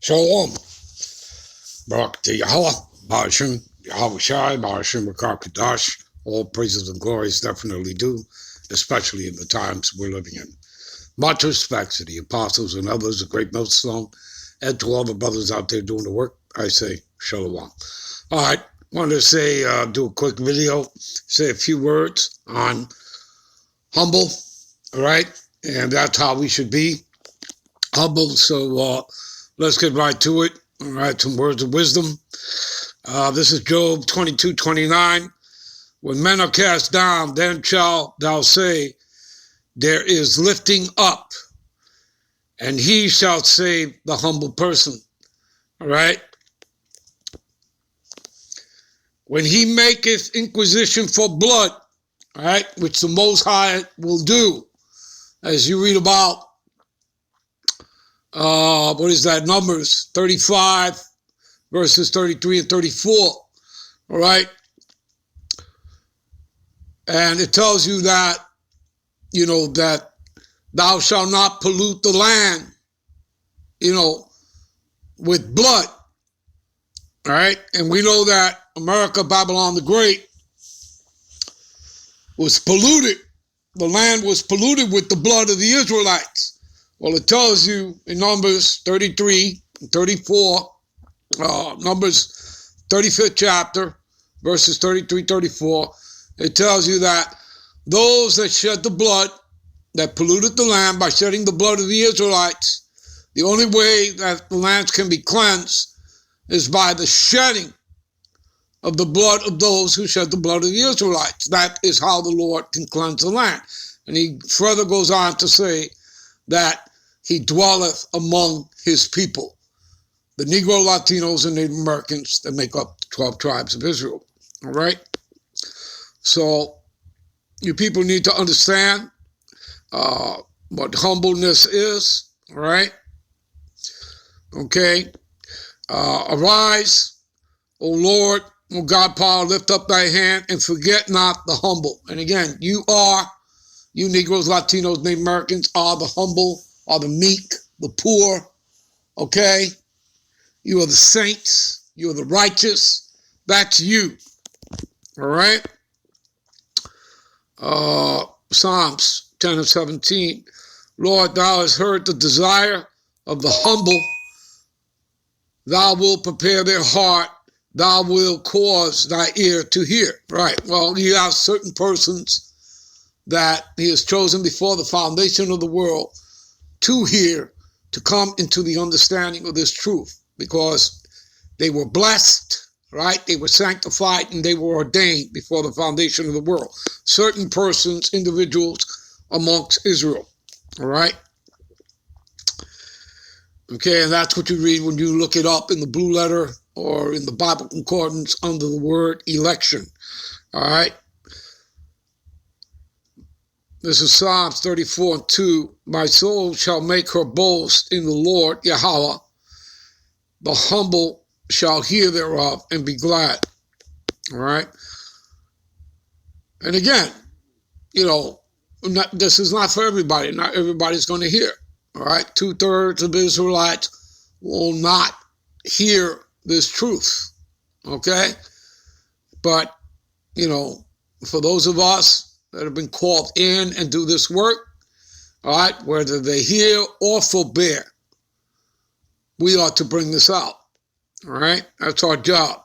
Shalom. Barak to Yahweh, Ba'ashim, Yahweh Shai, Ba'ashim Rakakadash. All praises and glories definitely due, especially in the times we're living in. Much respect to the apostles and others, a great millstone, and to all the brothers out there doing the work. I say Shalom. All right, wanted to say, do a quick video, say a few words on humble, all right? And that's how we should be, humble. So let's get right to it. All right, some words of wisdom. This is Job 22:29. When men are cast down, then shalt thou say, there is lifting up, and he shall save the humble person. All right? When he maketh inquisition for blood, all right, which the Most High will do, as you read about, what is that, Numbers 35, verses 33 and 34, all right? And it tells you that, that thou shalt not pollute the land, with blood, all right? And we know that America, Babylon the Great, was polluted. The land was polluted with the blood of the Israelites. Well, it tells you in Numbers 33 and 34, Numbers 35th chapter, verses 33, 34, it tells you that those that shed the blood, that polluted the land by shedding the blood of the Israelites, the only way that the lands can be cleansed is by the shedding of the blood of those who shed the blood of the Israelites. That is how the Lord can cleanse the land. And he further goes on to say that he dwelleth among his people, the Negro, Latinos, and Native Americans that make up the 12 tribes of Israel. All right? So you people need to understand what humbleness is. All right? Okay? Arise, O Lord, O God, power, lift up thy hand and forget not the humble. And again, you Negroes, Latinos, Native Americans are the humble, are the meek, the poor, okay? You are the saints. You are the righteous. That's you, all right? Psalms 10 and 17. Lord, thou hast heard the desire of the humble. Thou wilt prepare their heart. Thou wilt cause thy ear to hear. Right. Well, he has certain persons that he has chosen before the foundation of the world to hear, to come into the understanding of this truth, because they were blessed, right? They were sanctified and they were ordained before the foundation of the world. Certain persons, individuals amongst Israel, all right? Okay, and that's what you read when you look it up in the blue letter or in the Bible concordance under the word election, all right? This is Psalms 34 and 2. My soul shall make her boast in the Lord, Yahweh. The humble shall hear thereof and be glad. All right? And again, this is not for everybody. Not everybody's going to hear. All right? 2/3 of the Israelites will not hear this truth. Okay? But, for those of us that have been called in and do this work, all right, whether they hear or forbear, we ought to bring this out, all right? That's our job,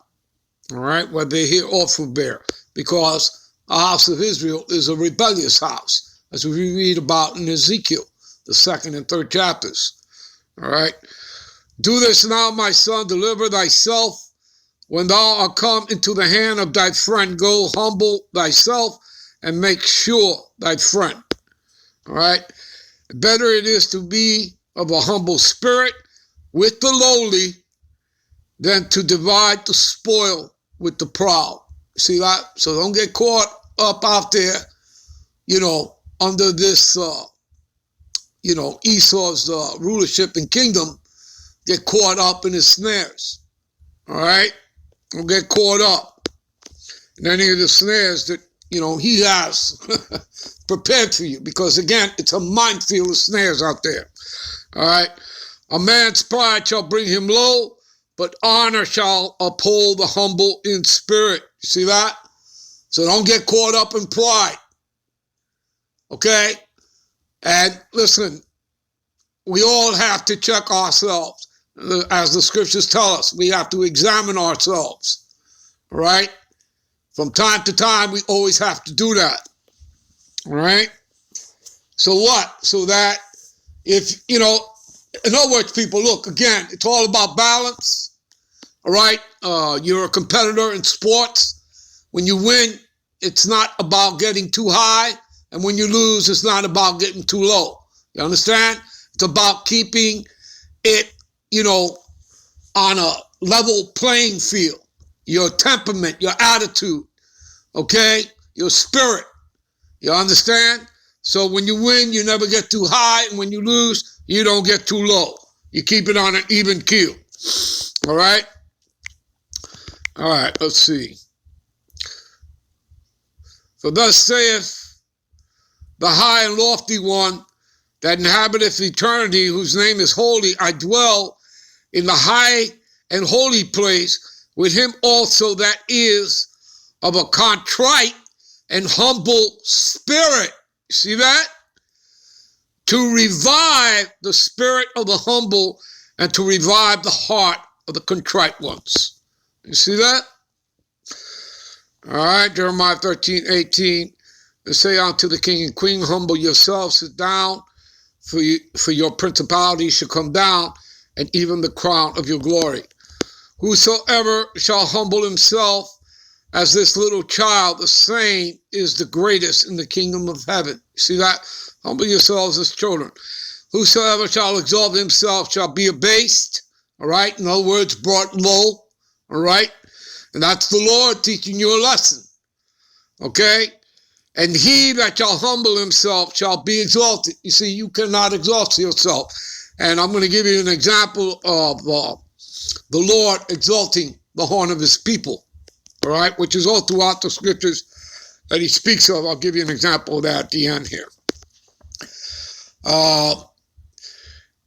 all right, whether they hear or forbear, because the house of Israel is a rebellious house, as we read about in Ezekiel, the 2nd and 3rd chapters, all right? Do this now, my son, deliver thyself. When thou art come into the hand of thy friend, go humble thyself, and make sure thy friend, all right? Better it is to be of a humble spirit with the lowly than to divide the spoil with the proud. See that? So don't get caught up out there, under this, Esau's rulership and kingdom. Get caught up in his snares, all right? Don't get caught up in any of the snares that he has prepared for you, because again, it's a minefield of snares out there. All right. A man's pride shall bring him low, but honor shall uphold the humble in spirit. You see that? So don't get caught up in pride. Okay? And listen, we all have to check ourselves. As the scriptures tell us, we have to examine ourselves. All right? From time to time, we always have to do that. All right? So what? So that if, in other words, people, look, again, it's all about balance. All right? You're a competitor in sports. When you win, it's not about getting too high. And when you lose, it's not about getting too low. You understand? It's about keeping it, on a level playing field. Your temperament, your attitude, okay? Your spirit. You understand? So when you win, you never get too high. And when you lose, you don't get too low. You keep it on an even keel. All right? All right, let's see. For thus saith the high and lofty one that inhabiteth eternity, whose name is holy, I dwell in the high and holy place with him also that is of a contrite and humble spirit. See that? To revive the spirit of the humble and to revive the heart of the contrite ones. You see that? All right, Jeremiah 13:18. And say unto the king and queen, humble yourselves, sit down, for your principality shall come down, and even the crown of your glory. Whosoever shall humble himself as this little child, the same is the greatest in the kingdom of heaven. See that? Humble yourselves as children. Whosoever shall exalt himself shall be abased. All right? In other words, brought low. All right? And that's the Lord teaching you a lesson. Okay? And he that shall humble himself shall be exalted. You see, you cannot exalt yourself. And I'm going to give you an example of the Lord exalting the horn of his people. All right? Which is all throughout the scriptures that he speaks of. I'll give you an example of that at the end here.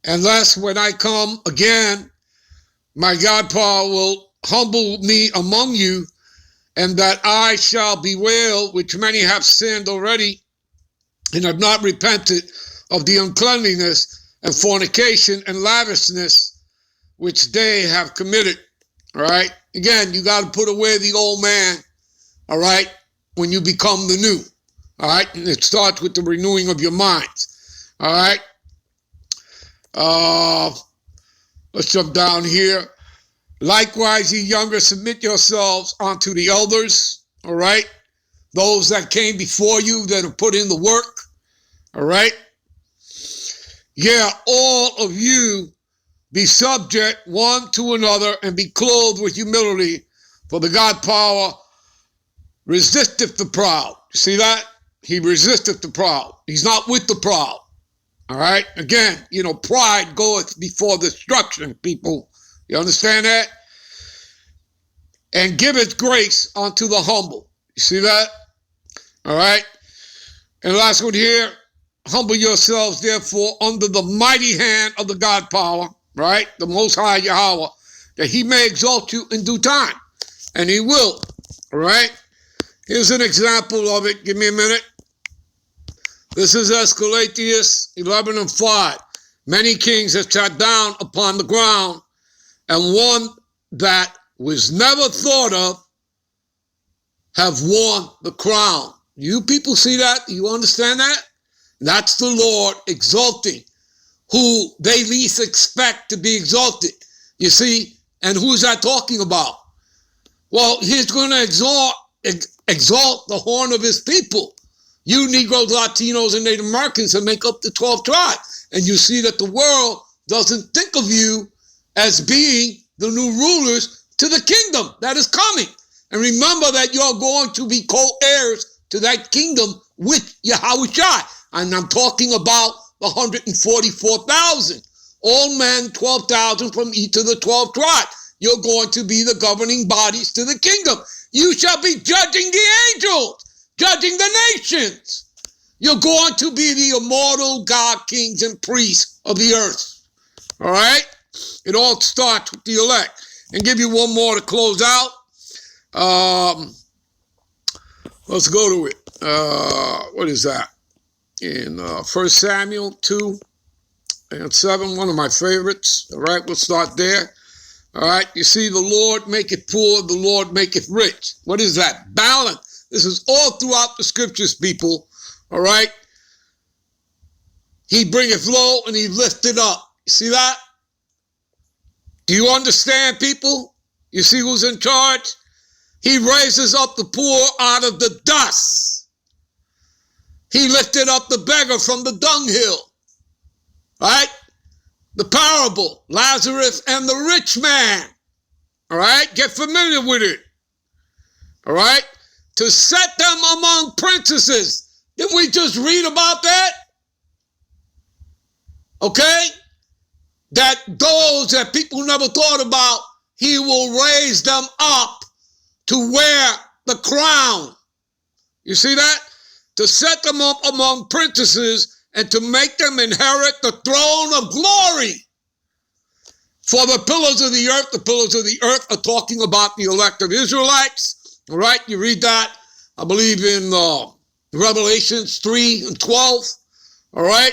Unless when I come again, my God power will humble me among you, and that I shall bewail, which many have sinned already, and have not repented of the uncleanliness and fornication and lavishness which they have committed. All right? Again, you got to put away the old man, all right, when you become the new. All right? And it starts with the renewing of your minds. All right? Let's jump down here. Likewise, ye younger, submit yourselves unto the elders, all right? Those that came before you that have put in the work, all right? Yeah, all of you be subject one to another and be clothed with humility, for the God power resisteth the proud. You see that? He resisteth the proud. He's not with the proud, all right? Again, pride goeth before destruction, people. You understand that? And giveth grace unto the humble. You see that? All right? And last one here, humble yourselves, therefore, under the mighty hand of the God power, right? The Most High Yahweh, that he may exalt you in due time. And he will, all right? Here's an example of it. Give me a minute. This is Escalatius 11:5. Many kings have sat down upon the ground, and one that was never thought of have won the crown. You people see that? You understand that? That's the Lord exalting who they least expect to be exalted. You see? And who's that talking about? Well, he's going to exalt the horn of his people. You Negroes, Latinos, and Native Americans that make up the 12 tribes. And you see that the world doesn't think of you as being the new rulers to the kingdom that is coming. And remember that you're going to be co-heirs to that kingdom with Yahushua. And I'm talking about the 144,000. All men, 12,000 from each of the 12 tribes. You're going to be the governing bodies to the kingdom. You shall be judging the angels, judging the nations. You're going to be the immortal God, kings, and priests of the earth. All right? It all starts with the elect. And give you one more to close out. Let's go to it. What is that? In 1 Samuel 2 and 7, one of my favorites. All right, we'll start there. All right, you see, the Lord maketh poor, the Lord maketh rich. What is that? Balance. This is all throughout the scriptures, people. All right? He bringeth low and he lifteth up. You see that? Do you understand, people? You see who's in charge? He raises up the poor out of the dust. He lifted up the beggar from the dunghill. Right? The parable, Lazarus and the rich man. All right? Get familiar with it. All right? To set them among princesses. Didn't we just read about that? Okay? That those that people never thought about, he will raise them up to wear the crown. You see that? To set them up among princesses and to make them inherit the throne of glory. For the pillars of the earth are talking about the elect of Israelites. All right, you read that, I believe, in Revelations 3 and 12. All right.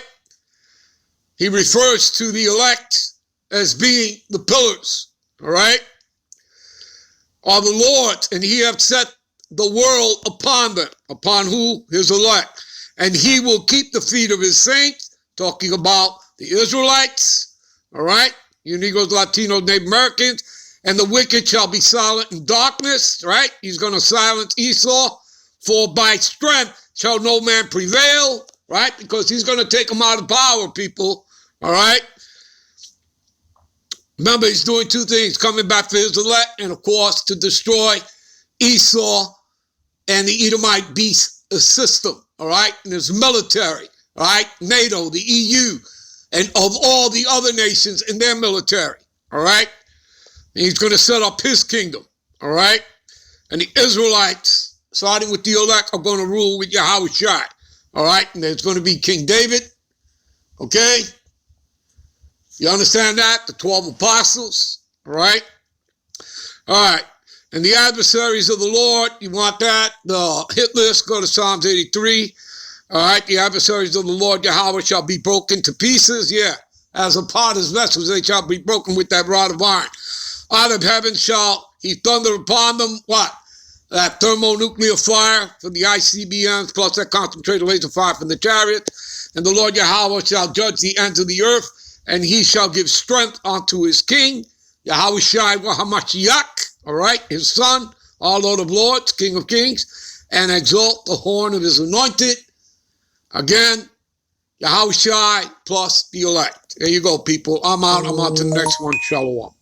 He refers to the elect as being the pillars. All right. Are the Lord's, and he hath set the world upon them. Upon who? His elect. And he will keep the feet of his saints, talking about the Israelites, all right? You Negroes, Latinos, Native Americans, and the wicked shall be silent in darkness, right? He's going to silence Esau, for by strength shall no man prevail, right? Because he's going to take them out of power, people, all right? Remember, he's doing two things, coming back for his elect, and of course, to destroy Esau and the Edomite beast system. All right, and his military, all right, NATO, the EU, and of all the other nations in their military, all right? And he's going to set up his kingdom, all right? And the Israelites, starting with the elect, are going to rule with Yahushua, all right? And there's going to be King David, okay? You understand that? The 12 apostles, all right? All right. And the adversaries of the Lord, you want that? The hit list, go to Psalms 83. All right, the adversaries of the Lord Yahweh shall be broken to pieces. Yeah, as a potter's vessels, they shall be broken with that rod of iron. Out of heaven shall he thunder upon them. What? That thermonuclear fire from the ICBMs, plus that concentrated laser fire from the chariot. And the Lord Yahweh shall judge the ends of the earth, and he shall give strength unto his king, Yahushua Hamashiach. All right, his son, our Lord of Lords, King of Kings, and exalt the horn of his anointed. Again, Yahushua plus the elect. There you go, people. I'm out. I'm on to the next one. Shalom.